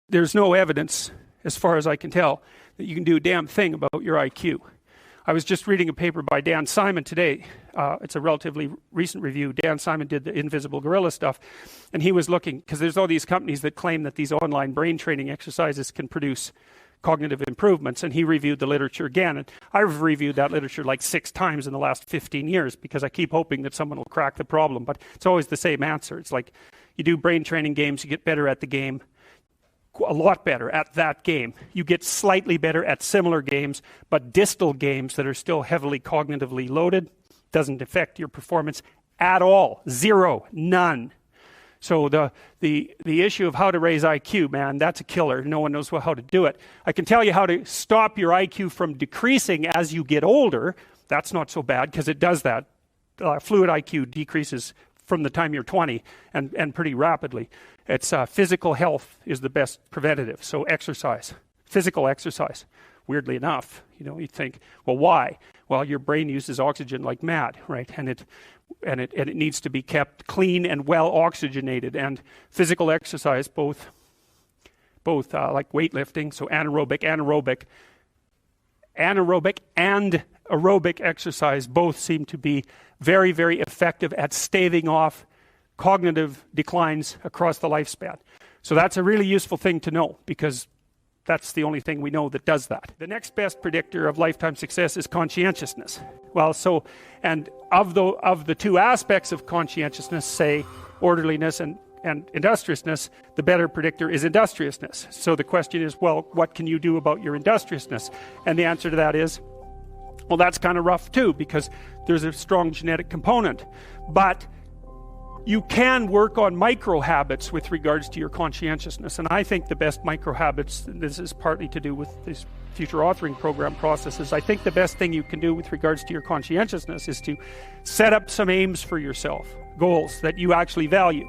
there's no evidence, as far as I can tell, that you can do a damn thing about your IQ. I was just reading a paper by Dan Simon today. It's a relatively recent review. Dan Simon did the invisible gorilla stuff, and he was looking, because there's all these companies that claim that these online brain training exercises can produce cognitive improvements, and he reviewed the literature again. And I've reviewed that literature like 6 times in the last 15 years because I keep hoping that someone will crack the problem, but it's always the same answer. It's like, you do brain training games, you get better at the game, a lot better at that game. You get slightly better at similar games, but distal games that are still heavily cognitively loaded doesn't affect your performance at all. Zero. None. So the issue of how to raise IQ, man, that's a killer. No one knows how to do it. I can tell you how to stop your IQ from decreasing as you get older. That's not so bad, because it does that. Fluid IQ decreases from the time you're 20 and pretty rapidly. It's physical health is the best preventative. So exercise, physical exercise. Weirdly enough, you think, well, why? Well, your brain uses oxygen like mad, right? And it needs to be kept clean and well oxygenated. And physical exercise, both like weightlifting, so anaerobic and aerobic exercise, both seem to be very, very effective at staving off cognitive declines across the lifespan. So that's a really useful thing to know, because that's the only thing we know that does that. The next best predictor of lifetime success is conscientiousness. Well, and of the 2 aspects of conscientiousness, say orderliness and industriousness, the better predictor is industriousness. So the question is, well, what can you do about your industriousness? And the answer to that is, well, that's kind of rough too, because there's a strong genetic component. But you can work on micro habits with regards to your conscientiousness. And I think the best micro habits, this is partly to do with this future authoring program processes, I think the best thing you can do with regards to your conscientiousness is to set up some aims for yourself, goals that you actually value.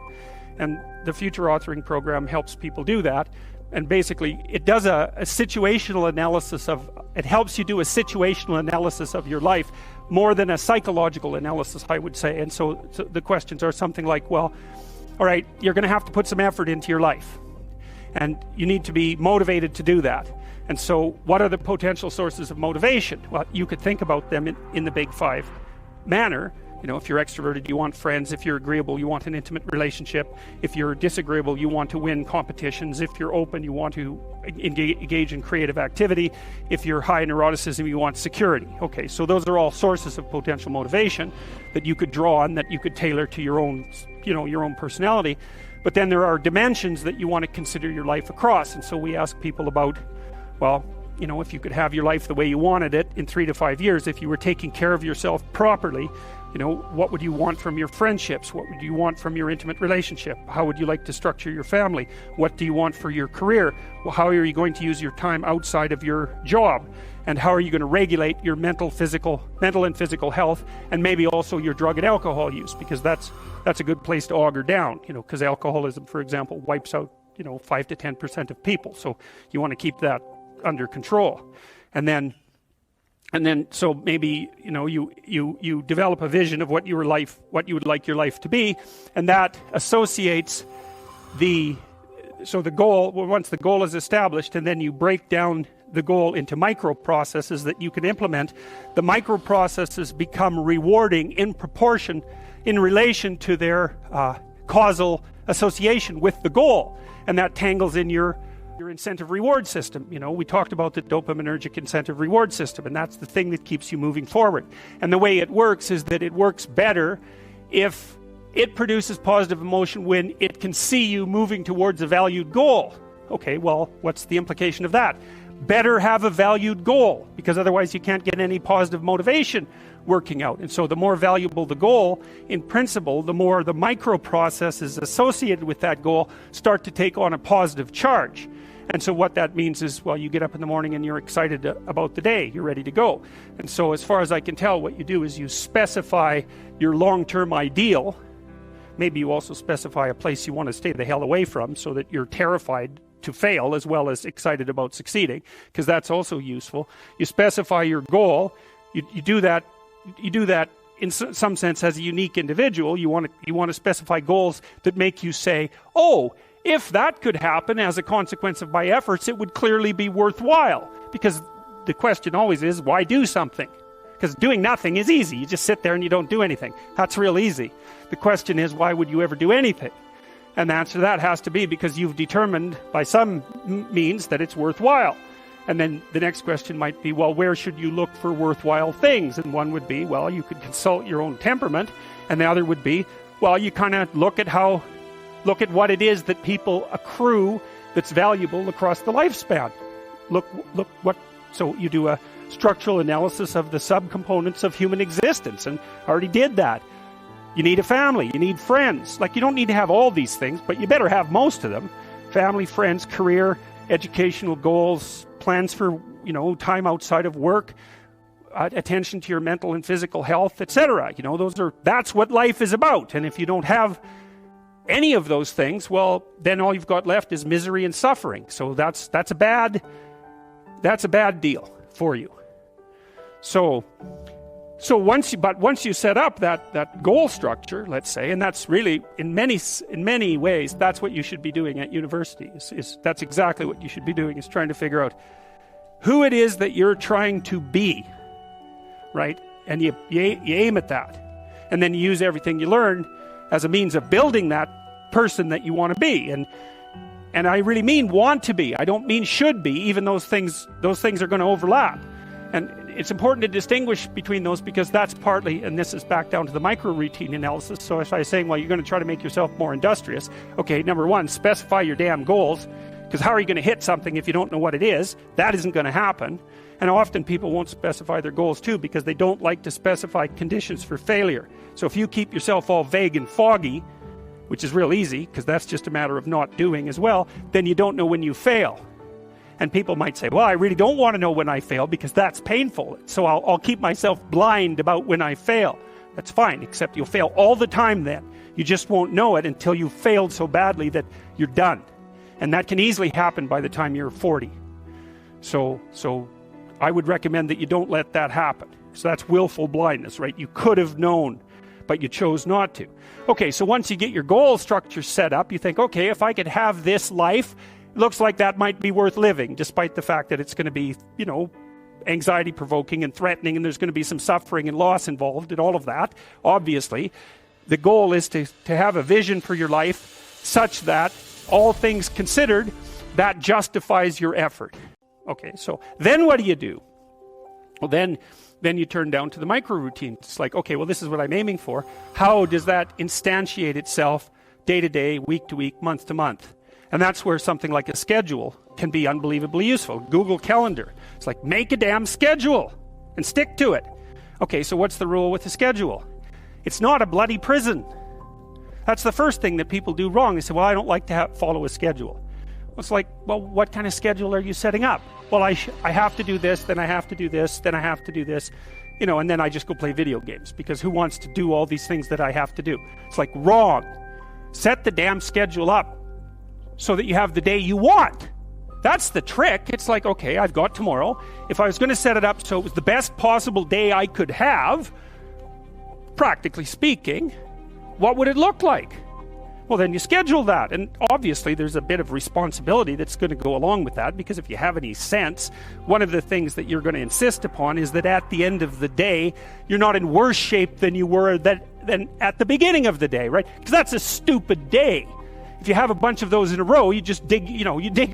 And the future authoring program helps people do that. And basically, it does a situational analysis it helps you do a situational analysis of your life more than a psychological analysis, I would say. And so the questions are something like, well, all right, you're going to have to put some effort into your life. And you need to be motivated to do that. And so what are the potential sources of motivation? Well, you could think about them in the big 5 manner. If you're extroverted, you want friends. If you're agreeable, you want an intimate relationship. If you're disagreeable, you want to win competitions. If you're open, you want to engage in creative activity. If you're high in neuroticism, you want security. Okay, so those are all sources of potential motivation that you could draw on, that you could tailor to your own, your own personality. But then there are dimensions that you want to consider your life across. And so we ask people about, well, if you could have your life the way you wanted it in 3 to 5 years, if you were taking care of yourself properly, what would you want from your friendships? What would you want from your intimate relationship? How would you like to structure your family? What do you want for your career? Well, how are you going to use your time outside of your job? And how are you going to regulate your mental and physical health, and maybe also your drug and alcohol use? Because that's a good place to auger down, because alcoholism, for example, wipes out, 5 to 10% of people. So you want to keep that under control. And then so maybe you develop a vision of what you would like your life to be, and that associates the goal. Well, once the goal is established, and then you break down the goal into micro processes that you can implement. The micro processes become rewarding in proportion, in relation to their causal association with the goal, and that tangles in your incentive reward system. We talked about the dopaminergic incentive reward system, and that's the thing that keeps you moving forward. And the way it works is that it works better if it produces positive emotion when it can see you moving towards a valued goal. Okay, well, what's the implication of that? Better have a valued goal, because otherwise you can't get any positive motivation working out. And so the more valuable the goal, in principle, the more the micro processes associated with that goal start to take on a positive charge. And so what that means is, well, you get up in the morning and you're excited about the day. You're ready to go. And so as far as I can tell, what you do is you specify your long-term ideal. Maybe you also specify a place you want to stay the hell away from, so that you're terrified to fail as well as excited about succeeding, because that's also useful. You specify your goal. You do that in some sense as a unique individual. You want to specify goals that make you say, oh, If that could happen as a consequence of my efforts, it would clearly be worthwhile. Because the question always is, why do something? Because doing nothing is easy. You just sit there and you don't do anything. That's real easy. The question is, why would you ever do anything? And the answer to that has to be because you've determined by some means that it's worthwhile. And then the next question might be, well, where should you look for worthwhile things? And one would be, well, you could consult your own temperament. And the other would be, well, you kind of look at what it is that people accrue that's valuable across the lifespan. So you do a structural analysis of the subcomponents of human existence, and I already did that. You need a family, you need friends. Like, you don't need to have all these things, but you better have most of them. Family, friends, career, educational goals, plans for, time outside of work, attention to your mental and physical health, etc. That's what life is about. And if you don't have any of those things, well, then all you've got left is misery and suffering. So that's a bad deal for you. So once you set up that goal structure, let's say, and that's really in many ways that's what you should be doing at university. That's exactly what you should be doing, is trying to figure out who it is that you're trying to be, right? And you aim at that, and then you use everything you learn as a means of building that person that you want to be. And I really mean want to be. I don't mean should be. Even those things are going to overlap. And it's important to distinguish between those, because that's partly, and this is back down to the micro routine analysis. So if I was saying, well, you're going to try to make yourself more industrious. Okay, number one, specify your damn goals, because how are you going to hit something if you don't know what it is? That isn't going to happen. And often people won't specify their goals too, because they don't like to specify conditions for failure. So if you keep yourself all vague and foggy, which is real easy, because that's just a matter of not doing as well, then you don't know when you fail. And people might say, well, I really don't want to know when I fail because that's painful. So I'll keep myself blind about when I fail. That's fine, except you'll fail all the time then. You just won't know it until you've failed so badly that you're done. And that can easily happen by the time you're 40. So I would recommend that you don't let that happen. So that's willful blindness, right? You could have known, but you chose not to. Okay, so once you get your goal structure set up, you think, okay, if I could have this life, it looks like that might be worth living, despite the fact that it's going to be, anxiety-provoking and threatening, and there's going to be some suffering and loss involved and all of that. Obviously, the goal is to have a vision for your life such that, all things considered, that justifies your effort. Okay, so then what do? Well, then you turn down to the micro routine. It's like, okay, well, this is what I'm aiming for. How does that instantiate itself day to day, week to week, month to month? And that's where something like a schedule can be unbelievably useful. Google Calendar. It's like, make a damn schedule and stick to it. Okay, so what's the rule with the schedule? It's not a bloody prison. That's the first thing that people do wrong. They say, well, I don't like to follow a schedule. Well, it's like, well, what kind of schedule are you setting up? Well, I have to do this, then I have to do this, then I have to do this, and then I just go play video games, because who wants to do all these things that I have to do? It's like, wrong. Set the damn schedule up so that you have the day you want. That's the trick. It's like, okay, I've got tomorrow. If I was going to set it up so it was the best possible day I could have, practically speaking, what would it look like? Well, then you schedule that. And obviously there's a bit of responsibility that's going to go along with that, because if you have any sense, one of the things that you're going to insist upon is that at the end of the day, you're not in worse shape than you were than at the beginning of the day, right? Because that's a stupid day. If you have a bunch of those in a row, you just dig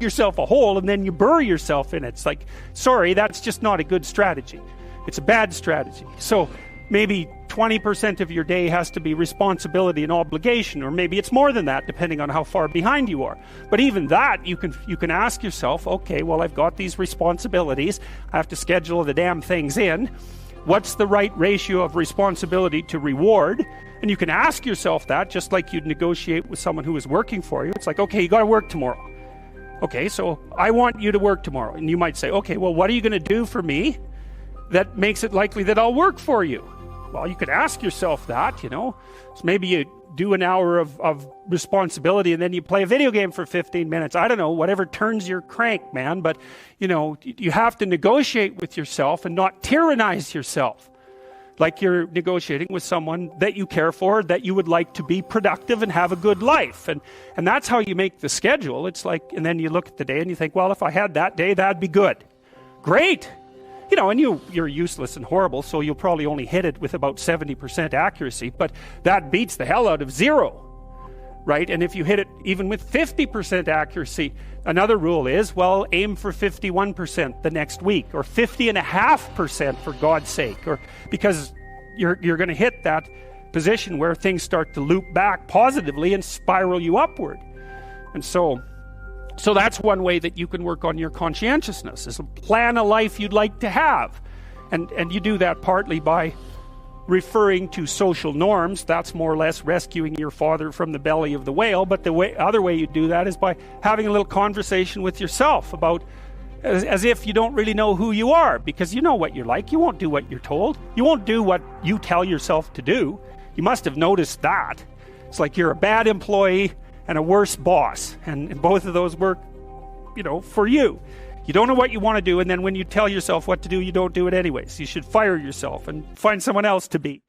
yourself a hole and then you bury yourself in it. It's like, sorry, that's just not a good strategy. It's a bad strategy. So maybe 20% of your day has to be responsibility and obligation, or maybe it's more than that, depending on how far behind you are. But even that, you can ask yourself, okay, well, I've got these responsibilities. I have to schedule the damn things in. What's the right ratio of responsibility to reward? And you can ask yourself that, just like you'd negotiate with someone who is working for you. It's like, okay, you got to work tomorrow. Okay, so I want you to work tomorrow. And you might say, okay, well, what are you going to do for me that makes it likely that I'll work for you? Well, you could ask yourself that, So maybe you do an hour of responsibility and then you play a video game for 15 minutes. I don't know, whatever turns your crank, man. But, you have to negotiate with yourself and not tyrannize yourself. like you're negotiating with someone that you care for, that you would like to be productive and have a good life. And that's how you make the schedule. It's like, and then you look at the day and you think, well, if I had that day, that'd be good. Great. You know, and you're useless and horrible, so you'll probably only hit it with about 70% accuracy, but that beats the hell out of 0. Right? And if you hit it even with 50% accuracy, another rule is, well, aim for 51% the next week, or 50.5% for God's sake, or because you're going to hit that position where things start to loop back positively and spiral you upward. And so that's one way that you can work on your conscientiousness, is plan a life you'd like to have. And you do that partly by referring to social norms. That's more or less rescuing your father from the belly of the whale. But the other way you do that is by having a little conversation with yourself about, as if you don't really know who you are, because you know what you're like. You won't do what you're told. You won't do what you tell yourself to do. You must have noticed that. It's like you're a bad employee and a worse boss, and both of those work, you know, for you. You don't know what you want to do, and then when you tell yourself what to do, you don't do it anyways. You should fire yourself and find someone else to be.